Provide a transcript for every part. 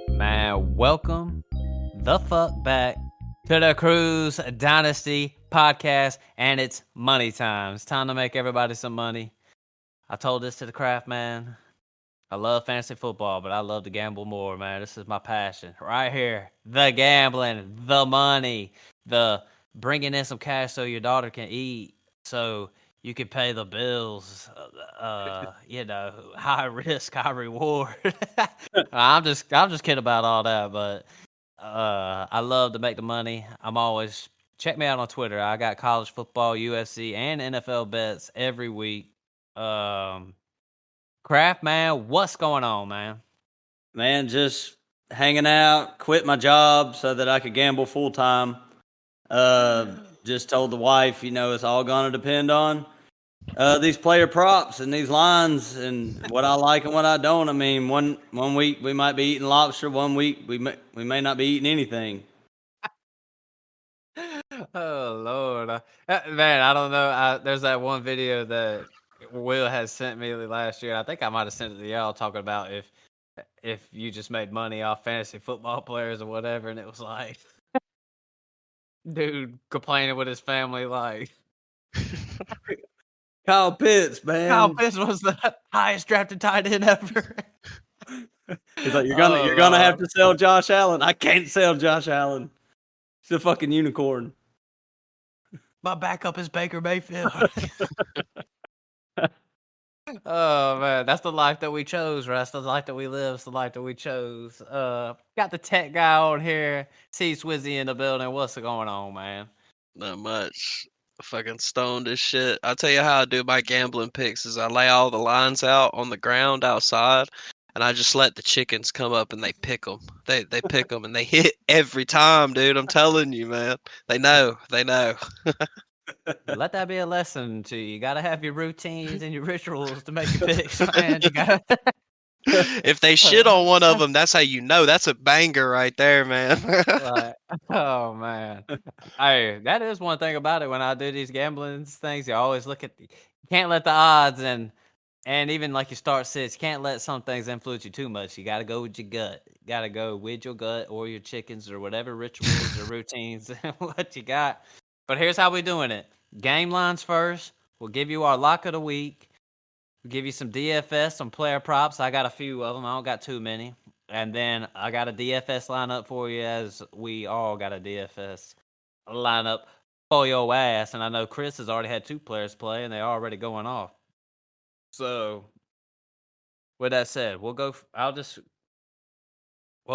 Man, welcome the fuck back to the Cruise Dynasty podcast, and it's money time. It's time to make everybody some money. I told this to the craft, man. I love fantasy football, but I love to gamble more, man. This is my passion right here. The gambling, the money, the bringing in some cash so your daughter can eat, so you can pay the bills. High risk, high reward. I'm just kidding about all that, but I love to make the money. I'm always check me out on Twitter. I got college football, UFC, and NFL bets every week. Craft, man, what's going on, man? Man, just hanging out, quit my job so that I could gamble full time. Just told the wife, it's all going to depend on these player props and these lines and what I like and what I don't. I mean, one week we might be eating lobster, one week we may not be eating anything. Oh Lord, man, I don't know. There's that one video that Will has sent me last year. I think I might have sent it to y'all talking about if you just made money off fantasy football players or whatever, and it was like, dude complaining with his family like. Kyle Pitts, man. Kyle Pitts was the highest drafted tight end ever. He's like, you're gonna have to sell Josh Allen. I can't sell Josh Allen. He's a fucking unicorn. My backup is Baker Mayfield. Oh man, that's the life that we chose, right? That's the life that we live. It's the life that we chose. Got the tech guy on here. See Swizzy in the building. What's going on, man? Not much. Fucking stoned as shit. I'll tell you how I do my gambling picks is I lay all the lines out on the ground outside, and I just let the chickens come up and they pick them. They pick them and they hit every time, dude. I'm telling you, man. They know. Let that be a lesson to you. You gotta have your routines and your rituals to make your picks, man. You gotta. If they shit on one of them, that's how you know. That's a banger right there, man. Like, oh man, hey, that is one thing about it. When I do these gambling things, you always look at. You can't let the odds and even like you start sits. You can't let some things influence you too much. You got to go with your gut. You got to go with your gut or your chickens or whatever rituals or routines what you got. But here's how we're doing it. Game lines first. We'll give you our lock of the week. We'll give you some DFS, some player props. I got a few of them. I don't got too many. And then I got a DFS lineup for you, as we all got a DFS lineup for your ass. And I know Chris has already had 2 players play, and they're already going off. So, with that said, we'll go.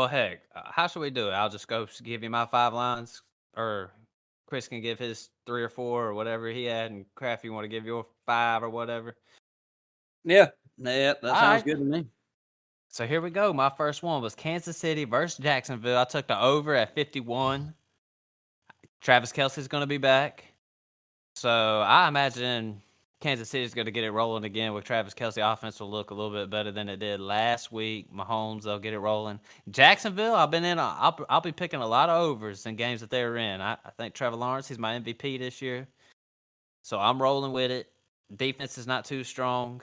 Heck, how should we do it? I'll just go give you my 5 lines, or Chris can give his 3 or 4 or whatever he had, and Kraft, you want to give your 5 or whatever? Yeah, that sounds good to me. So here we go. My first one was Kansas City versus Jacksonville. I took the over at 51. Travis Kelce's going to be back. So I imagine Kansas City's going to get it rolling again with Travis Kelce. Offense will look a little bit better than it did last week. Mahomes, they'll get it rolling. Jacksonville, I'll be picking a lot of overs in games that they're in. I think Trevor Lawrence, he's my MVP this year. So I'm rolling with it. Defense is not too strong.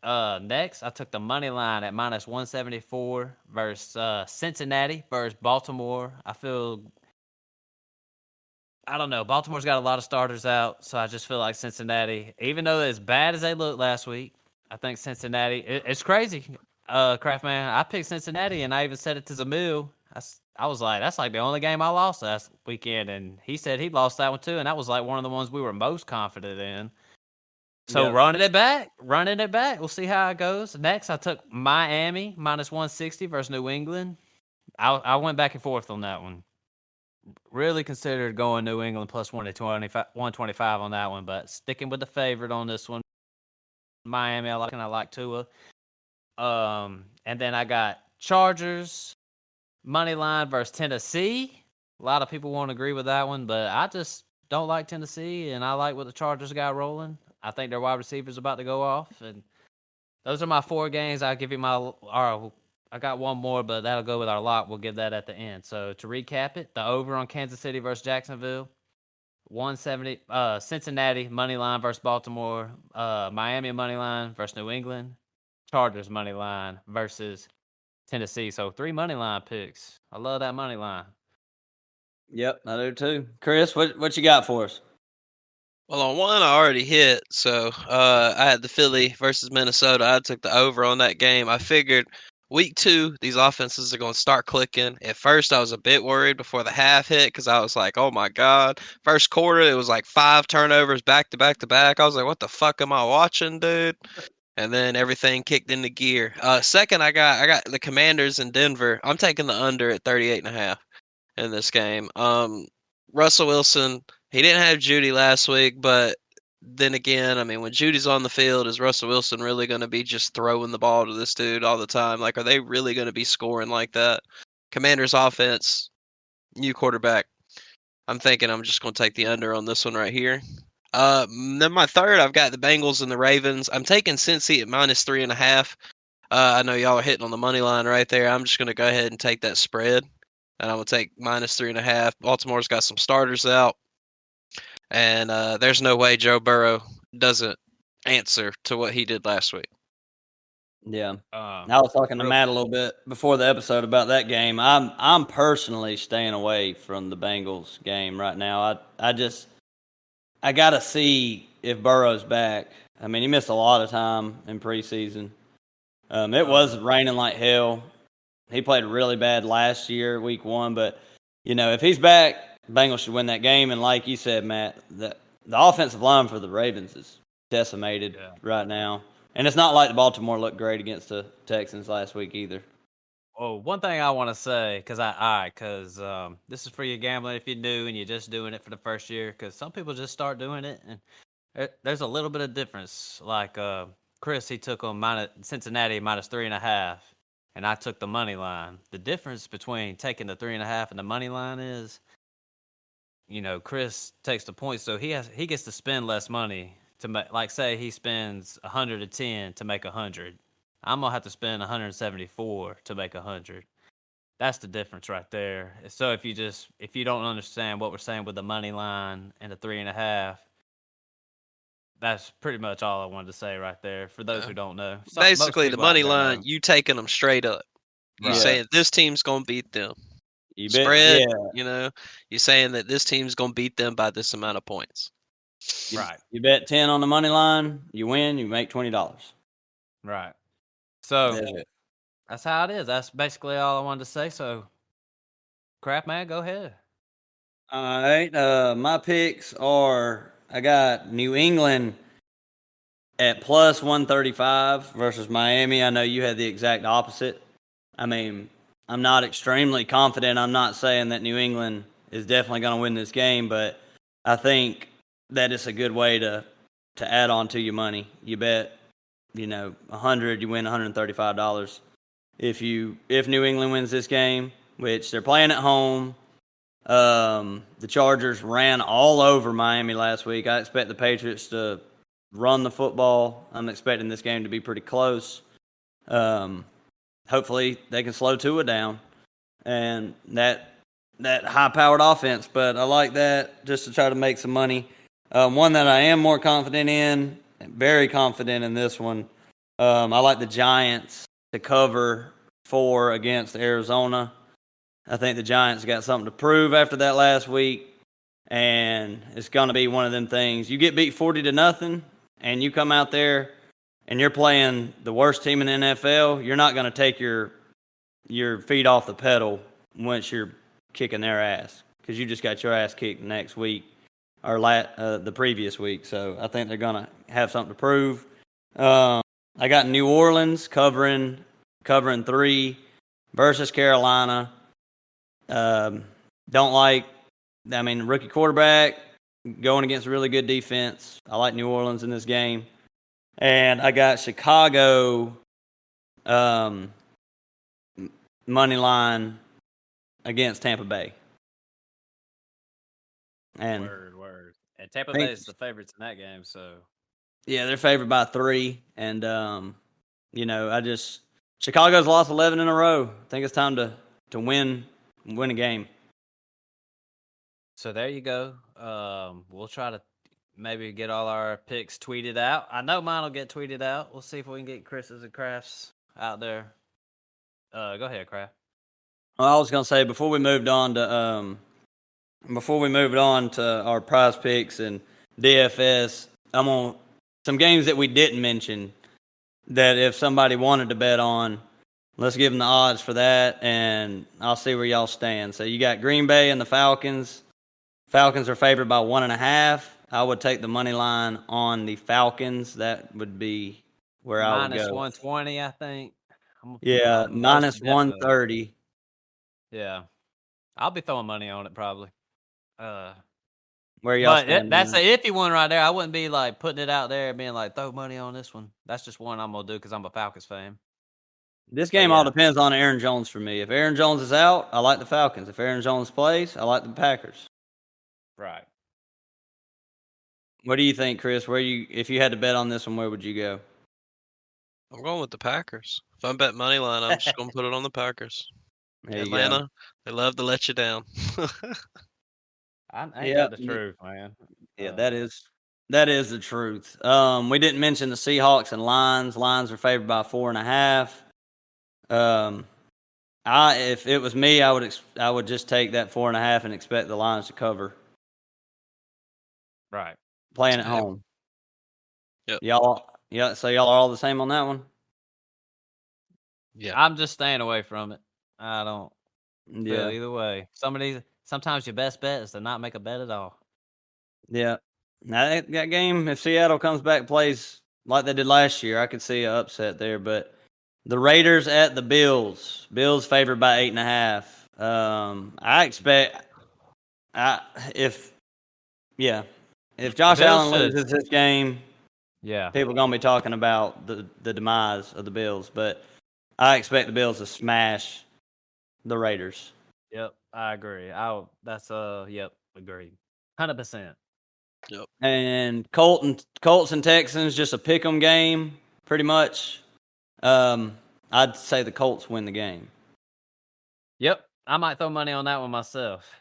Next, I took the money line at minus 174 versus Cincinnati versus Baltimore. I don't know. Baltimore's got a lot of starters out, so I just feel like Cincinnati, even though they're as bad as they looked last week, I think Cincinnati, it's crazy. Craftman, I picked Cincinnati, and I even said it to Zamil. I was like, that's like the only game I lost last weekend, and he said he lost that one too, and that was like one of the ones we were most confident in. So running it back. We'll see how it goes. Next, I took Miami minus 160 versus New England. I went back and forth on that one. Really considered going New England plus 125 on that one, but sticking with the favorite on this one. Miami, I like Tua. And then I got Chargers money line versus Tennessee. A lot of people won't agree with that one, but I just don't like Tennessee, and I like what the Chargers got rolling. I think their wide receiver's about to go off, and those are my 4 games. I'll give you I got one more, but that'll go with our lock. We'll give that at the end. So to recap it, the over on Kansas City versus Jacksonville, 170. Cincinnati money line versus Baltimore. Miami money line versus New England. Chargers money line versus Tennessee. So 3 money line picks. I love that money line. Yep, I do too. Chris, what you got for us? Well, on one I already hit, so I had the Philly versus Minnesota. I took the over on that game. I figured week 2 these offenses are going to start clicking. At first, I was a bit worried before the half hit because I was like, "Oh my god!" First quarter, it was like 5 turnovers back to back to back. I was like, "What the fuck am I watching, dude?" And then everything kicked into gear. Second, I got the Commanders in Denver. I'm taking the under at 38.5 in this game. Russell Wilson, he didn't have Judy last week, but then again, I mean, when Judy's on the field, is Russell Wilson really going to be just throwing the ball to this dude all the time? Like, are they really going to be scoring like that? Commanders offense, new quarterback. I'm thinking I'm just going to take the under on this one right here. Then my third, I've got the Bengals and the Ravens. I'm taking Cincy at -3.5. I know y'all are hitting on the money line right there. I'm just going to go ahead and take that spread, and I'm going to take -3.5. Baltimore's got some starters out, and there's no way Joe Burrow doesn't answer to what he did last week. Yeah, I was talking to Matt a little bit before the episode about that game. I'm personally staying away from the Bengals game right now. I got to see if Burrow's back. I mean, he missed a lot of time in preseason. It was raining like hell. He played really bad last year, week 1. But, if he's back, Bengals should win that game. And like you said, Matt, the offensive line for the Ravens is decimated right now. And it's not like the Baltimore looked great against the Texans last week either. Oh, one thing I want to say, because this is for your gambling if you're new and you're just doing it for the first year, because some people just start doing it, and there's a little bit of difference. Like Chris, he took on Cincinnati -3.5, and I took the money line. The difference between taking the 3.5 and the money line is, Chris takes the points, so he gets to spend less money to make. Like, say he spends 110 to make 100. I'm gonna have to spend 174 to make 100. That's the difference right there. So if you don't understand what we're saying with the money line and the 3.5, that's pretty much all I wanted to say right there. For those who don't know, Basically, the money line, you taking them straight up. You saying this team's gonna beat them. You bet, Spread, yeah. you're saying that this team's gonna beat them by this amount of points. Right. You bet 10 on the money line, you win, you make $20. Right. So that's how it is. That's basically all I wanted to say. So, crap, man, go ahead. All right. My picks are I got New England at +135 versus Miami. I know you had the exact opposite. I mean, I'm not extremely confident. I'm not saying that New England is definitely going to win this game, but I think that it's a good way to add on to your money. You bet, 100, you win $135. If New England wins this game, which they're playing at home, the Chargers ran all over Miami last week. I expect the Patriots to run the football. I'm expecting this game to be pretty close. Hopefully they can slow Tua down and that high-powered offense. But I like that just to try to make some money. One that I am more confident in, very confident in this one. I like the Giants to cover 4 against Arizona. I think the Giants got something to prove after that last week, and it's going to be one of them things. You get beat 40-0, and you come out there and you're playing the worst team in the NFL, you're not going to take your feet off the pedal once you're kicking their ass because you just got your ass kicked next week or the previous week. So I think they're going to have something to prove. I got New Orleans covering 3 versus Carolina. Rookie quarterback going against a really good defense. I like New Orleans in this game. And I got Chicago money line against Tampa Bay. And Word. And Tampa Bay is the favorites in that game, so yeah, they're favored by 3. And I just Chicago's lost 11 in a row. I think it's time to win a game. So there you go. We'll try to maybe get all our picks tweeted out. I know mine will get tweeted out. We'll see if we can get Chris's and Kraft's out there. Go ahead, Kraft. Well, I was gonna say before we moved on to our prize picks and DFS, I'm on some games that we didn't mention that if somebody wanted to bet on, let's give them the odds for that, and I'll see where y'all stand. So you got Green Bay and the Falcons. Falcons are favored by 1.5. I would take the money line on the Falcons. That would be where I would go. Minus 120, I think. Yeah, minus 130. Yeah. I'll be throwing money on it probably. Where y'all stand? That's an iffy one right there. I wouldn't be like putting it out there and being like, throw money on this one. That's just one I'm going to do because I'm a Falcons fan. This game all depends on Aaron Jones for me. If Aaron Jones is out, I like the Falcons. If Aaron Jones plays, I like the Packers. Right. What do you think, Chris? If you had to bet on this one, where would you go? I'm going with the Packers. If I'm betting money line, I'm just going to put it on the Packers. Atlanta, they love to let you down. Ain't that the truth, man? Yeah, that is the truth. We didn't mention the Seahawks and Lions. Lions are favored by 4.5. If it was me, I would just take that 4.5 and expect the Lions to cover. Right. Playing at home. Yep. So y'all are all the same on that one? Yeah. I'm just staying away from it. I don't feel either way. Sometimes your best bet is to not make a bet at all. Yeah. Now that game, if Seattle comes back and plays like they did last year, I could see an upset there. But the Raiders at the Bills. Bills favored by 8.5. I expect if Josh Allen loses this game, people are gonna be talking about the demise of the Bills. But I expect the Bills to smash the Raiders. Yep, I agree. Agreed. 100%. Yep. And Colts and Texans, just a pick 'em game, pretty much. I'd say the Colts win the game. Yep, I might throw money on that one myself.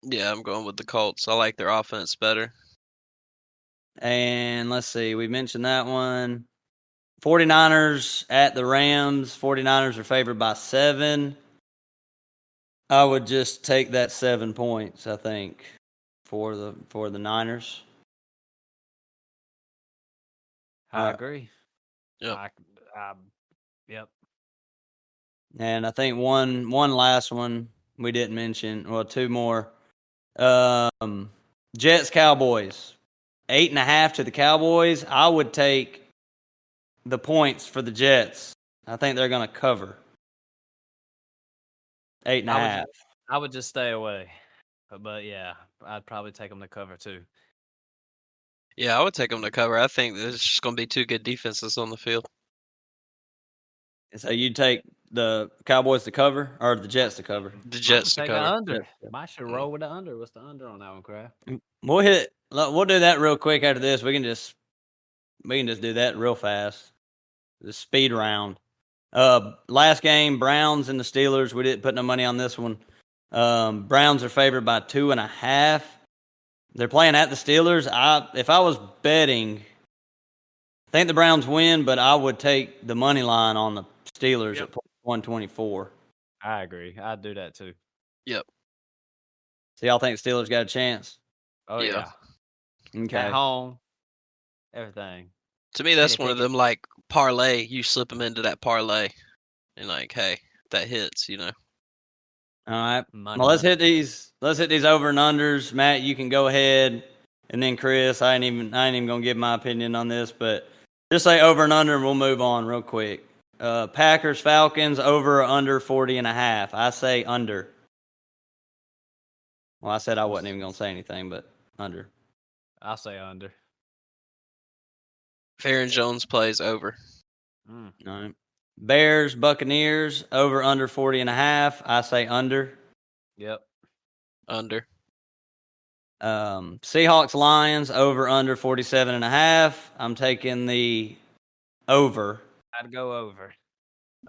Yeah, I'm going with the Colts. I like their offense better. And let's see, we mentioned that one. 49ers at the Rams. 49ers are favored by 7. I would just take that 7 points, I think, for the Niners. I agree. Yep. Yep. And I think one last one we didn't mention. Well, 2 more. Jets Cowboys. 8.5 to the Cowboys. I would take the points for the Jets. I think they're going to cover 8.5. I would just stay away. But yeah, I'd probably take them to cover too. Yeah, I would take them to cover. I think there's just going to be 2 good defenses on the field. So you take the Cowboys to cover or the Jets to cover? The Jets to cover. The under. Might should roll with the under. What's the under on that one, Kraft? We'll do that real quick after this. We can just do that real fast. The speed round. Last game, Browns and the Steelers. We didn't put no money on this one. Browns are favored by 2.5. They're playing at the Steelers. If I was betting, I think the Browns win, but I would take the money line on the Steelers at 124. I agree. I'd do that too. Yep. So y'all think the Steelers got a chance? Oh yeah. Okay. At home, everything. To me, that's one of them like parlay. You slip them into that parlay, and like, hey, that hits. All right. Well, let's hit these over and unders. Matt, you can go ahead, and then Chris. I ain't even gonna give my opinion on this, but just say over and under, and we'll move on real quick. Packers Falcons over or under 40.5. I say under. Well, I said I wasn't even gonna say anything, but under. I'll say under. Aaron Jones plays over. All right. Bears, Buccaneers, over under 40.5. I say under. Yep. Under. Seahawks, Lions, over under 47.5. I'm taking the over. I'd go over.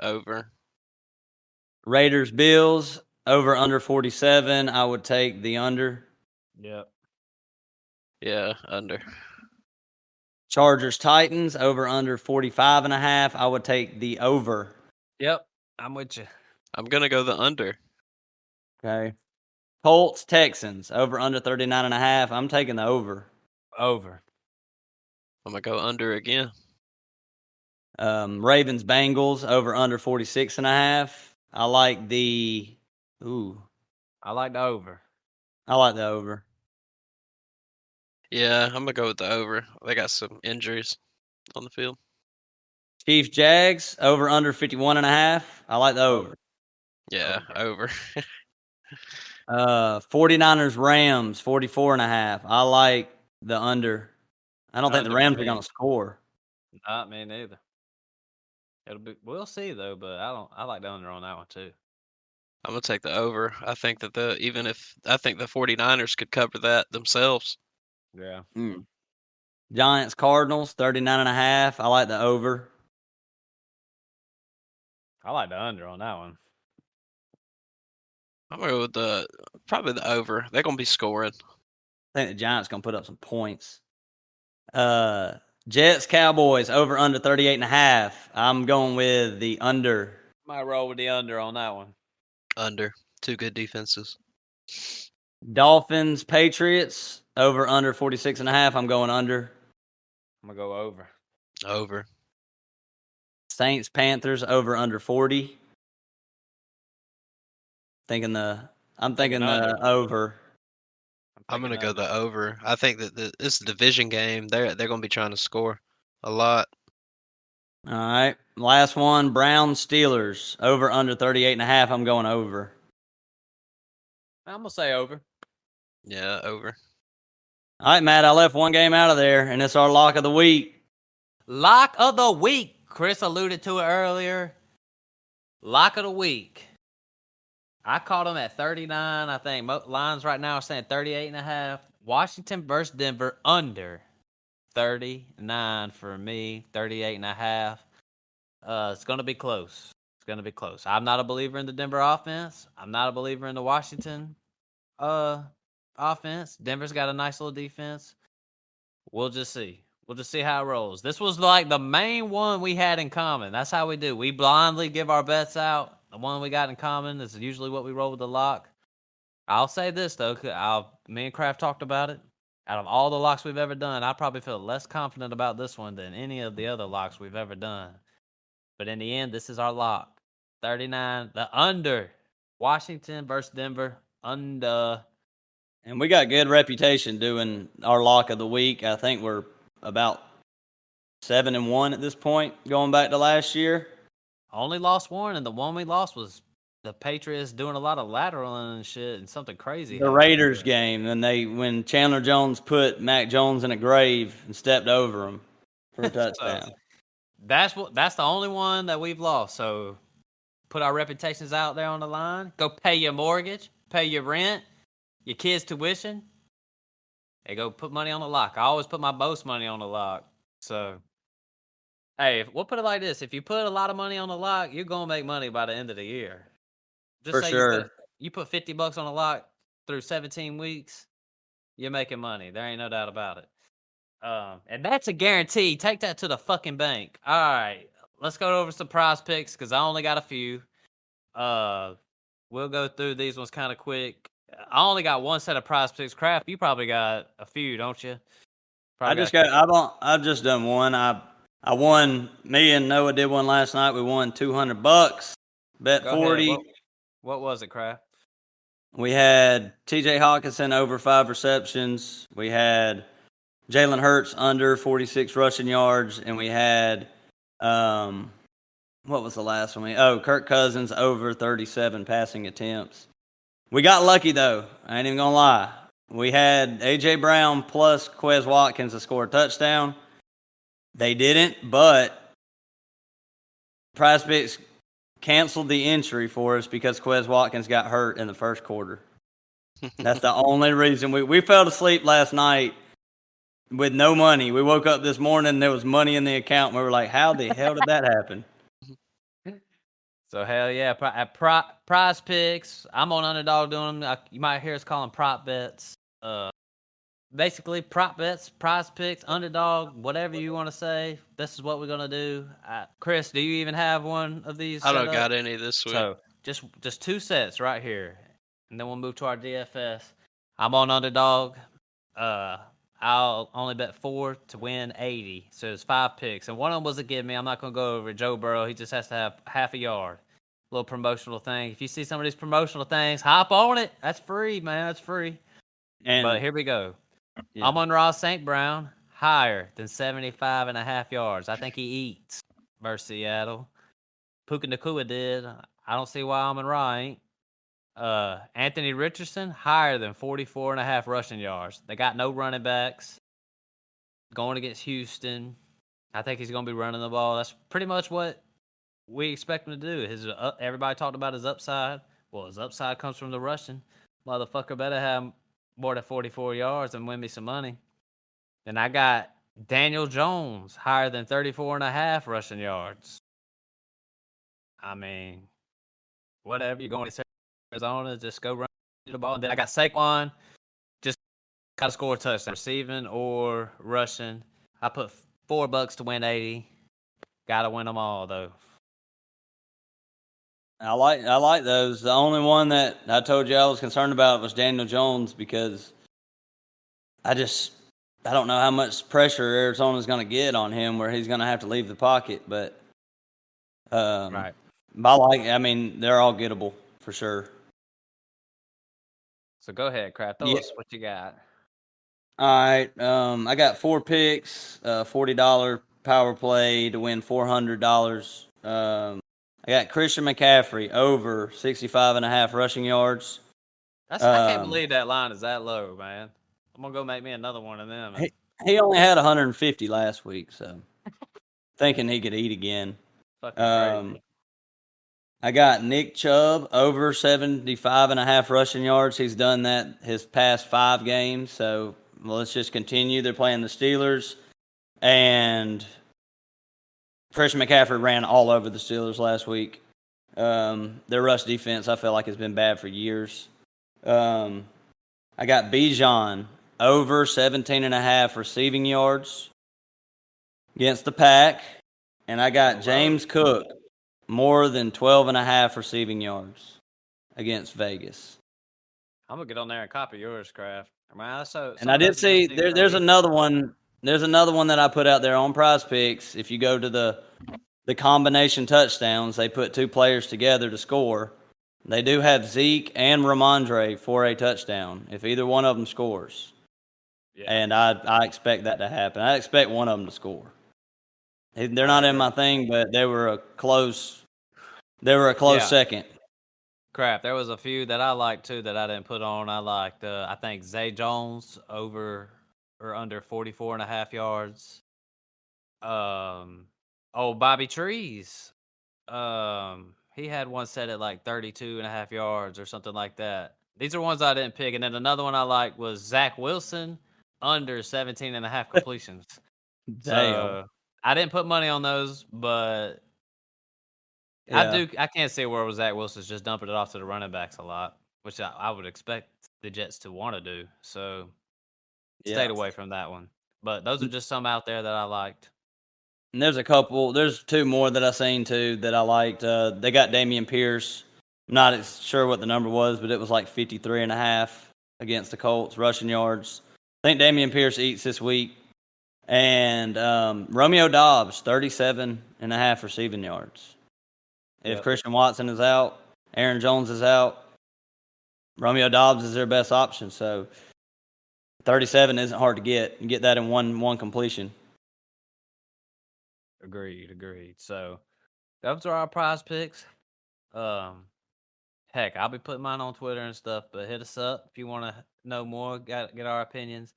Over. Raiders Bills over under 47. I would take the under. Yep. Yeah, under. Chargers Titans over under 45 and a half. I would take the over. Yep. I'm with you. I'm gonna go the under. Okay. Colts Texans over under 39 and a half. I'm taking the over. Over. I'm gonna go under again. Ravens Bengals over under 46 and a half. I like the I like the over. I like the over. Yeah, I'm gonna go with the over. They got some injuries on the field. Chiefs Jags over under 51 and a half. I like the over. Yeah, over. 49ers Rams 44 and a half. I like the under. I don't think the Under Rams for are me. going to score. Not me neither. We'll see though, but I like the under on that one too. I'm gonna take the over. I think that the 49ers could cover that themselves. Yeah. Giants Cardinals 39 and a half. I like the over. I like the under on that one. I'm gonna go with probably the over. They're gonna be scoring. I think the Giants going to put up some points. Jets Cowboys over under 38 and a half. I'm going with the under. Might roll with the under on that one. Under. Two good defenses. Dolphins Patriots over under 46 and a half. I'm going under. I'm gonna go over. Over. Saints Panthers over under 40. I'm thinking the over. I'm gonna go the over. I think that this division game, they're gonna be trying to score a lot. All right. Last one, Browns Steelers over under 38 and a half. I'm going over. I'm gonna say over. Yeah, over. All right, Matt, I left one game out of there, and it's our lock of the week. Lock of the week. Chris alluded to it earlier. Lock of the week. I caught him at 39. I think lines right now are saying 38 and a half. Washington versus Denver under 39 for me. 38 and a half. It's going to be close. It's going to be close. I'm not a believer in the Denver offense. I'm not a believer in the Washington offense. Denver's got a nice little defense. We'll just see. We'll just see how it rolls. This was like the main one we had in common. That's how we do. We blindly give our bets out. The one we got in common is usually what we roll with the lock. I'll say this, though. Me and Kraft talked about it. Out of all the locks we've ever done, I probably feel less confident about this one than any of the other locks we've ever done. But in the end, this is our lock. 39, the under. Washington versus Denver, under. And we got good reputation doing our lock of the week. I think we're about 7-1 at this point, going back to last year. Only lost one, and the one we lost was the Patriots doing a lot of lateraling and shit and something crazy. The Raiders game, when Chandler Jones put Mac Jones in a grave and stepped over him for a touchdown. That's the only one that we've lost. So put our reputations out there on the line. Go pay your mortgage, pay your rent, your kids' tuition. Hey, go put money on the lock. I always put my most money on the lock. So, hey, we'll put it like this. If you put a lot of money on the lock, you're going to make money by the end of the year. Just For say sure. You put $50 on the lock through 17 weeks, you're making money. There ain't no doubt about it. And that's a guarantee. Take that to the fucking bank. All right, let's go over some prize picks because I only got a few. We'll go through these ones kind of quick. I only got one set of prize picks. Kraft, you probably got a few, don't you? I've just done one. I won. Me and Noah did one last night. We won $200. Bet 40. What was it, Kraft? We had T.J. Hawkinson over 5 receptions. We had Jalen Hurts under 46 rushing yards, and we had what was the last one? Kirk Cousins over 37 passing attempts. We got lucky though. I ain't even gonna lie. We had A.J. Brown plus Quez Watkins to score a touchdown. They didn't, but PrizePicks canceled the entry for us because Quez Watkins got hurt in the first quarter. That's the only reason. We fell asleep last night with no money. We woke up this morning and there was money in the account. And we were like, how the hell did that happen? So hell yeah, at prize picks, I'm on underdog doing them. You might hear us call them prop bets. Basically prop bets, prize picks, underdog, whatever you want to say. This is what we're gonna do. Chris, do you even have one of these I set don't up? got any this week. So just 2 sets right here, and then we'll move to our DFS. I'm on underdog. I'll only bet 4 to win 80. So it's 5 picks, and one of them was a give me. I'm not gonna go over Joe Burrow. He just has to have half a yard. Little promotional thing. If you see some of these promotional things, hop on it. That's free, man. That's free. And But here we go. yeah. I'm on Ross St. Brown, higher than 75.5 yards. I think he eats versus Seattle. Puka Nakua did. I don't see why Amon-Ra ain't. Anthony Richardson, higher than 44.5 rushing yards. They got no running backs. Going against Houston. I think he's going to be running the ball. That's pretty much what we expect him to do. Everybody talked about his upside. Well, his upside comes from the rushing. Motherfucker better have more than 44 yards and win me some money. Then I got Daniel Jones, higher than 34.5 rushing yards. I mean, whatever. You're going to Arizona, just go run the ball. And then I got Saquon, just got to score a touchdown, receiving or rushing. I put $4 to win 80. Got to win them all, though. I like those. The only one that I told you I was concerned about was Daniel Jones because I don't know how much pressure Arizona's going to get on him where he's going to have to leave the pocket. But Right. I mean, they're all gettable for sure. So go ahead, Crap. Tell us what you got. All right. I got 4 picks, $40 power play to win $400. I got Christian McCaffrey over 65.5 rushing yards. I can't believe that line is that low, man. I'm going to go make me another one of them. He only had 150 last week, so thinking he could eat again. Fucking crazy. I got Nick Chubb over 75.5 rushing yards. He's done that his past 5 games, so let's just continue. They're playing the Steelers, and Christian McCaffrey ran all over the Steelers last week. Their rush defense, I feel like, has been bad for years. I got Bijan over 17.5 receiving yards against the Pack, and I got James Cook more than 12.5 receiving yards against Vegas. I'm gonna get on there and copy yours, Kraft. Man, And I did see there's another one. There's another one that I put out there on Prize Picks. If you go to the combination touchdowns, they put 2 players together to score. They do have Zeke and Ramondre for a touchdown if either one of them scores. Yeah. And I expect that to happen. I expect one of them to score. They're not in my thing, but they were a close second. Crap, there was a few that I liked too that I didn't put on. I liked I think Zay Jones over or under 44.5 yards. Bobby Trees. He had one set at like 32.5 yards or something like that. These are ones I didn't pick. And then another one I liked was Zach Wilson under 17.5 completions. So I didn't put money on those, but yeah. I can't see where Zach Wilson's just dumping it off to the running backs a lot, which I would expect the Jets to want to do. So stayed away from that one. But those are just some out there that I liked. And there's 2 more that I seen too that I liked. They got Dameon Pierce. I'm not sure what the number was, but it was like 53.5 against the Colts rushing yards. I think Dameon Pierce eats this week. And Romeo Doubs, 37.5 receiving yards. If Christian Watson is out, Aaron Jones is out, Romeo Doubs is their best option. So 37 isn't hard to get. You get that in one completion. Agreed. So those are our prize picks. Heck, I'll be putting mine on Twitter and stuff, but hit us up if you want to know more, get our opinions.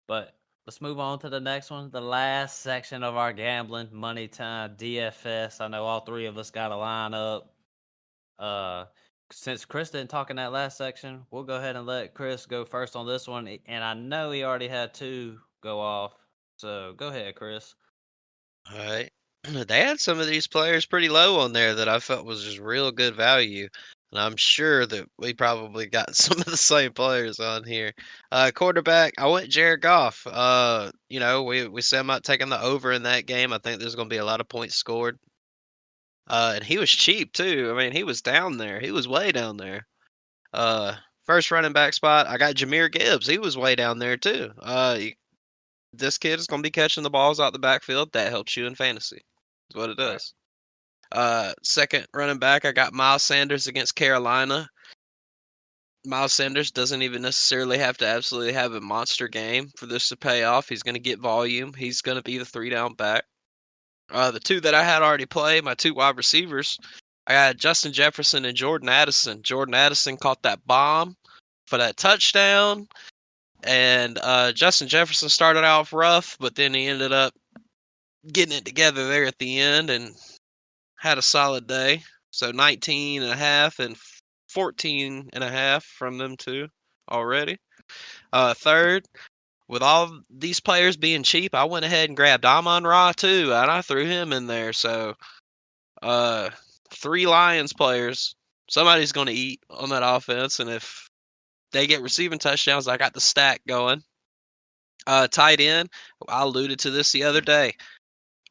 But let's move on to the next one, the last section of our gambling money time DFS. I know all 3 of us got a line up. Since Chris didn't talk in that last section, we'll go ahead and let Chris go first on this one. And I know he already had 2 go off. So go ahead, Chris. All right. they had some of these players pretty low on there that I felt was just real good value. And I'm sure that we probably got some of the same players on here. Quarterback, I went Jared Goff. We said about taking the over in that game. I think there's going to be a lot of points scored. And he was cheap too. I mean, he was down there. He was way down there. First running back spot, I got Jahmyr Gibbs. He was way down there too. This kid is going to be catching the balls out the backfield. That helps you in fantasy. Is what it does. Second running back, I got Miles Sanders against Carolina. Miles Sanders doesn't even necessarily have to absolutely have a monster game for this to pay off. He's going to get volume. He's going to be the 3-down back. The two that I had already played, my two wide receivers, I got Justin Jefferson and Jordan Addison. Jordan Addison caught that bomb for that touchdown. And Justin Jefferson started off rough, but then he ended up getting it together there at the end and had a solid day. So 19 and a half and 14 and a half from them two already. Third, with all these players being cheap, I went ahead and grabbed Amon-Ra too, and I threw him in there. So 3 Lions players, somebody's going to eat on that offense, and if they get receiving touchdowns, I got the stack going. Tight end, I alluded to this the other day.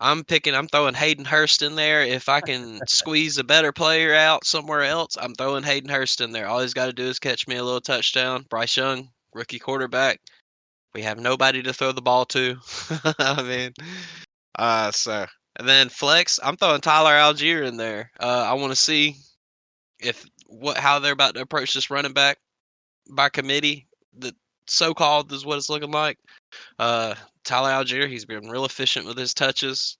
I'm throwing Hayden Hurst in there. If I can squeeze a better player out somewhere else, I'm throwing Hayden Hurst in there. All he's got to do is catch me a little touchdown. Bryce Young, rookie quarterback. We have nobody to throw the ball to. I mean, and then flex, I'm throwing Tyler Algier in there. I want to see how they're about to approach this running back by committee. The so-called is what it's looking like. Tyler Algier, he's been real efficient with his touches.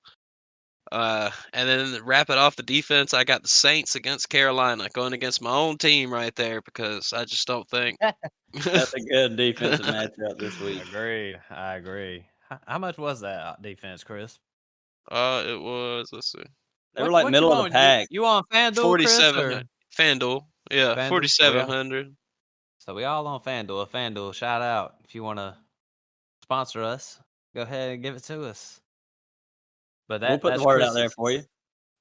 And then to wrap it off the defense, I got the Saints against Carolina, going against my own team right there because I just don't think. That's a good defensive matchup this week. I agree. How much was that defense, Chris? It was, let's see, They were like What middle you of the on? pack. You on FanDuel, Chris? Or? FanDuel. Yeah, FanDuel? 4,700. So we all on FanDuel. FanDuel, shout out if you want to sponsor us. Go ahead and give it to us. But We'll put that's the word out Chris's, there for you.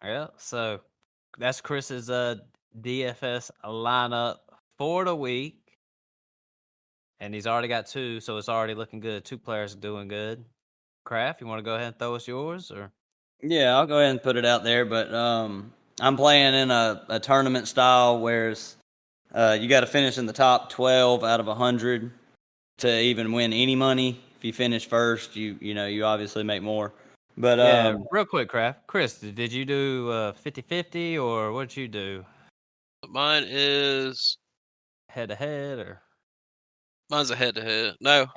Yeah. So that's Chris's DFS lineup for the week, and he's already got 2, so it's already looking good. 2 players doing good. Kraft, you want to go ahead and throw us yours, or? Yeah, I'll go ahead and put it out there, but I'm playing in a tournament style where you got to finish in the top 12 out of 100 to even win any money. If you finish first, you obviously make more. But yeah, real quick, Kraft. Chris, did you do 50-50 or what did you do? Mine is Head-to-head or? mine's a head-to-head. No,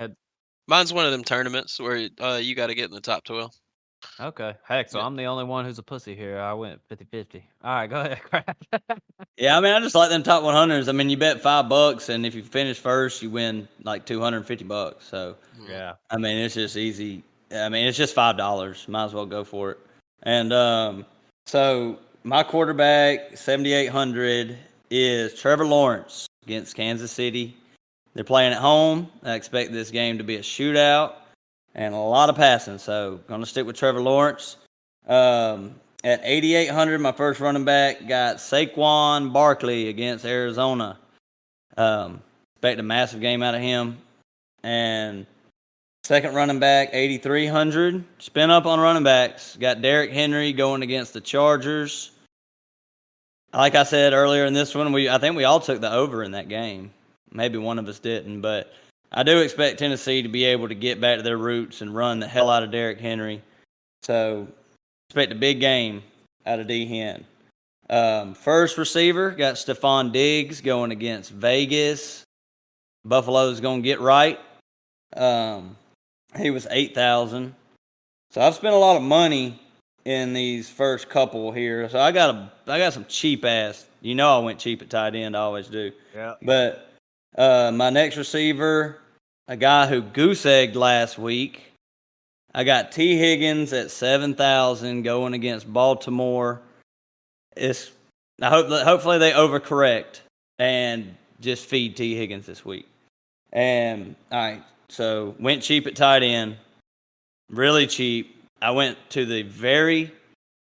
mine's one of them tournaments where you got to get in the top 12. Okay. Heck, so Yeah. I'm the only one who's a pussy here. I went 50-50. All right, go ahead, Kraft. yeah, I mean, I just like them top 100s. I mean, you bet $5, and if you finish first, you win like $250. So Yeah. I mean, it's just easy. I mean, it's just $5. Might as well go for it. And so my quarterback, 7,800, is Trevor Lawrence against Kansas City. They're playing at home. I expect this game to be a shootout and a lot of passing. So going to stick with Trevor Lawrence. At 8,800, my first running back got Saquon Barkley against Arizona. Expect a massive game out of him. And second running back, 8,300. Spin up on running backs. Got Derrick Henry going against the Chargers. Like I said earlier in this one, I think we all took the over in that game. Maybe one of us didn't, but I do expect Tennessee to be able to get back to their roots and run the hell out of Derrick Henry. So expect a big game out of D-Hen. First receiver, got Stephon Diggs going against Vegas. Buffalo's going to get right. He was 8,000. So I've spent a lot of money in these first couple here. So I got some cheap ass. You know I went cheap at tight end. I always do. Yeah. But my next receiver, a guy who goose-egged last week. I got T. Higgins at 7,000 going against Baltimore. Hopefully they overcorrect and just feed T. Higgins this week. And all right, so went cheap at tight end, really cheap. I went to the very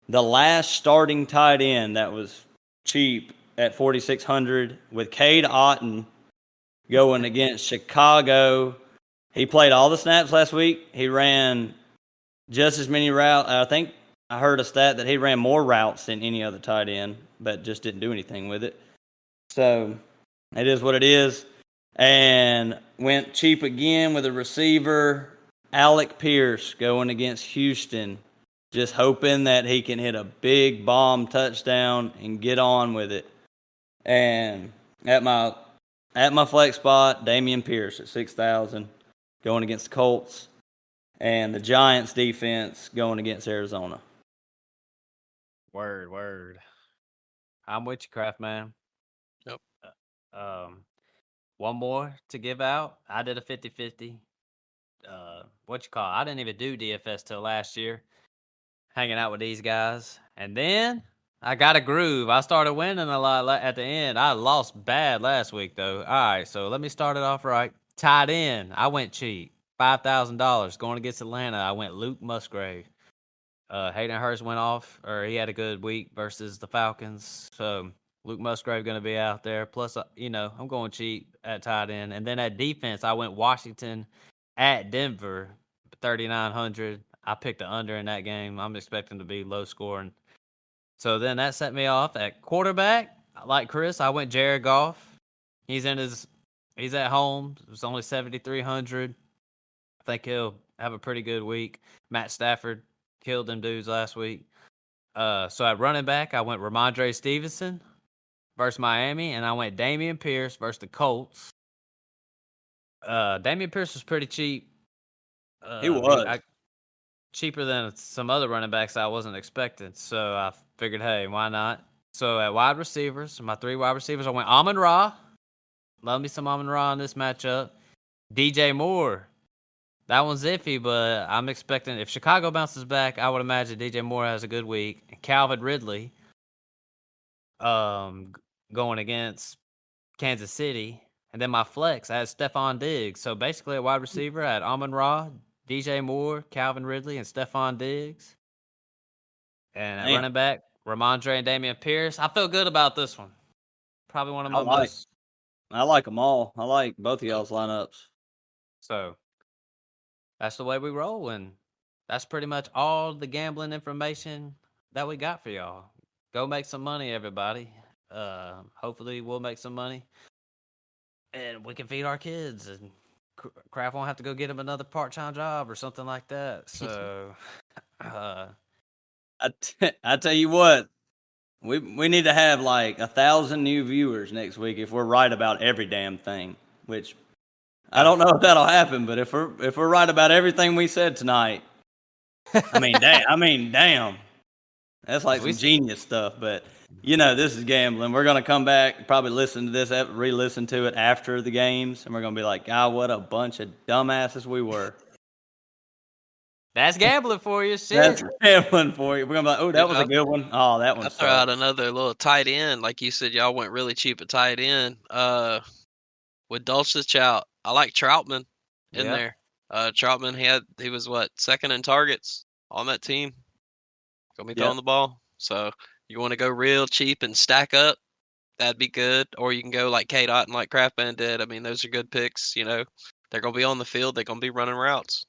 the last starting tight end that was cheap at 4,600 with Cade Otton going against Chicago. He played all the snaps last week. He ran just as many routes. I think I heard a stat that he ran more routes than any other tight end, but just didn't do anything with it. So it is what it is. And went cheap again with a receiver, Alec Pierce, going against Houston. Just hoping that he can hit a big bomb touchdown and get on with it. And at my flex spot, Dameon Pierce at 6,000 going against the Colts, and the Giants defense going against Arizona. Word. I'm with you, Craft Man. Yep. One more to give out. I did a 50-50. I didn't even do DFS till last year, hanging out with these guys. And then I got a groove. I started winning a lot at the end. I lost bad last week, though. All right, so let me start it off right. Tied in. I went cheap. $5,000 going against Atlanta. I went Luke Musgrave. Hayden Hurst went off, or he had a good week versus the Falcons. So Luke Musgrave going to be out there. Plus, I'm going cheap at tight end. And then at defense, I went Washington at Denver, 3,900. I picked the under in that game. I'm expecting to be low scoring. So then that set me off at quarterback. Like Chris, I went Jared Goff. He's at home. It's only 7,300. I think he'll have a pretty good week. Matt Stafford killed them dudes last week. So at running back, I went Ramondre Stevenson versus Miami, and I went Dameon Pierce versus the Colts. Dameon Pierce was pretty cheap. He was. Cheaper than some other running backs I wasn't expecting. So I figured, hey, why not? So at wide receivers, my 3 wide receivers, I went Amon-Ra. Love me some Amon-Ra in this matchup. DJ Moore. That one's iffy, but I'm expecting if Chicago bounces back, I would imagine DJ Moore has a good week. And Calvin Ridley going against Kansas City. And then my flex, I had Stephon Diggs. So basically a wide receiver, I had Amon-Ra, DJ Moore, Calvin Ridley, and Stephon Diggs. And at running back, Ramondre and Dameon Pierce. I feel good about this one. Probably one of my most. I like them all. I like both of y'all's lineups. So that's the way we roll, and that's pretty much all the gambling information that we got for y'all. Go make some money, everybody. Hopefully we'll make some money, and we can feed our kids, and Kraft won't have to go get him another part-time job or something like that. So, I tell you what, we need to have like 1,000 new viewers next week if we're right about every damn thing. Which I don't know if that'll happen, but if we're right about everything we said tonight, I mean, damn, that's like some genius stuff. But this is gambling. We're gonna come back, probably listen to this, re-listen to it after the games, and we're gonna be like, God, what a bunch of dumbasses we were. That's gambling for you, shit. That's gambling for you. We're gonna be like, oh, that was a good one. Oh, that one. I'll throw out another little tight end, like you said. Y'all went really cheap at tight end. With Dulcich out, I like Troutman in there. Troutman, he was second in targets on that team. Gonna be throwing the ball. So you want to go real cheap and stack up, that'd be good. Or you can go like Cade Otton, like Craftman did. I mean, those are good picks. They're gonna be on the field. They're gonna be running routes.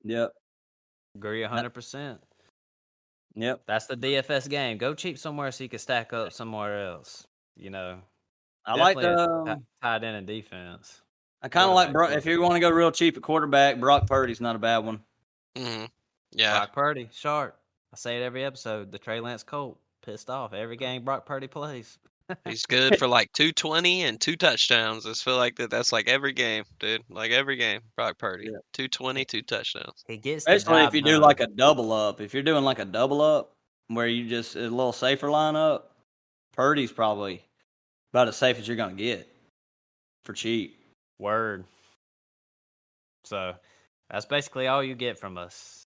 Yep. Agree 100%. Yep. That's the DFS game. Go cheap somewhere so you can stack up somewhere else. I like the tight end and defense. I kind of like if you want to go real cheap at quarterback, Brock Purdy's not a bad one. Mm-hmm. Yeah. Brock Purdy, sharp. I say it every episode. The Trey Lance Colt, pissed off every game Brock Purdy plays. He's good for like 220 and 2 touchdowns. I feel like that's like every game, dude. Like every game, Brock Purdy. 220, 2 touchdowns. He gets especially if you do like a double up. If you're doing like a double up where you just a little safer lineup, Purdy's probably about as safe as you're gonna get for cheap. Word. So that's basically all you get from us.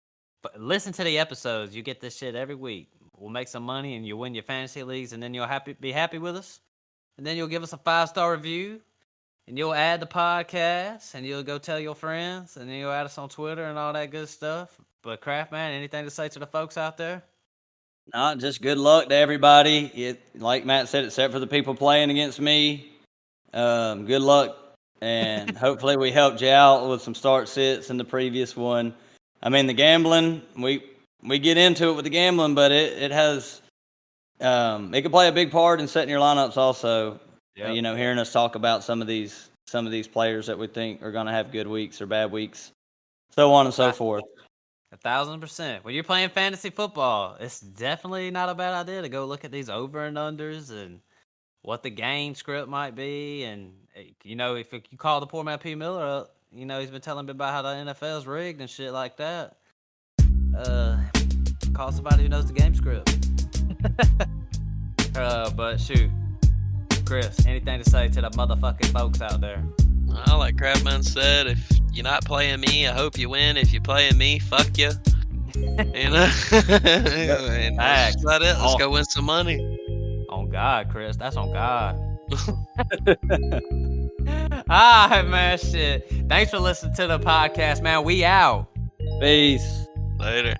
But listen to the episodes. You get this shit every week. We'll make some money and you'll win your fantasy leagues, and then you'll be happy with us. And then you'll give us a 5-star review, and you'll add the podcast, and you'll go tell your friends, and then you'll add us on Twitter and all that good stuff. But Craft Man, anything to say to the folks out there? Not just good luck to everybody. Like Matt said, except for the people playing against me. Good luck, and hopefully we helped you out with some start sits in the previous one. I mean, the gambling, we get into it with the gambling, but it has it can play a big part in setting your lineups also. Yep. You know, hearing us talk about some of these players that we think are going to have good weeks or bad weeks, so on and so forth. 1,000%. When you're playing fantasy football, it's definitely not a bad idea to go look at these over and unders and what the game script might be. And, you know, if you call the poor man P. Miller up, you know, he's been telling me about how the NFL's rigged and shit like that. Call somebody who knows the game script. But shoot, Chris, anything to say to the motherfucking folks out there? Well, like Crabman said, if you're not playing me, I hope you win. If you're playing me, fuck you. You know? And that's about it. Let's go win some money. On God, Chris. That's on God. All right, man. Shit. Thanks for listening to the podcast, man. We out. Peace. Later.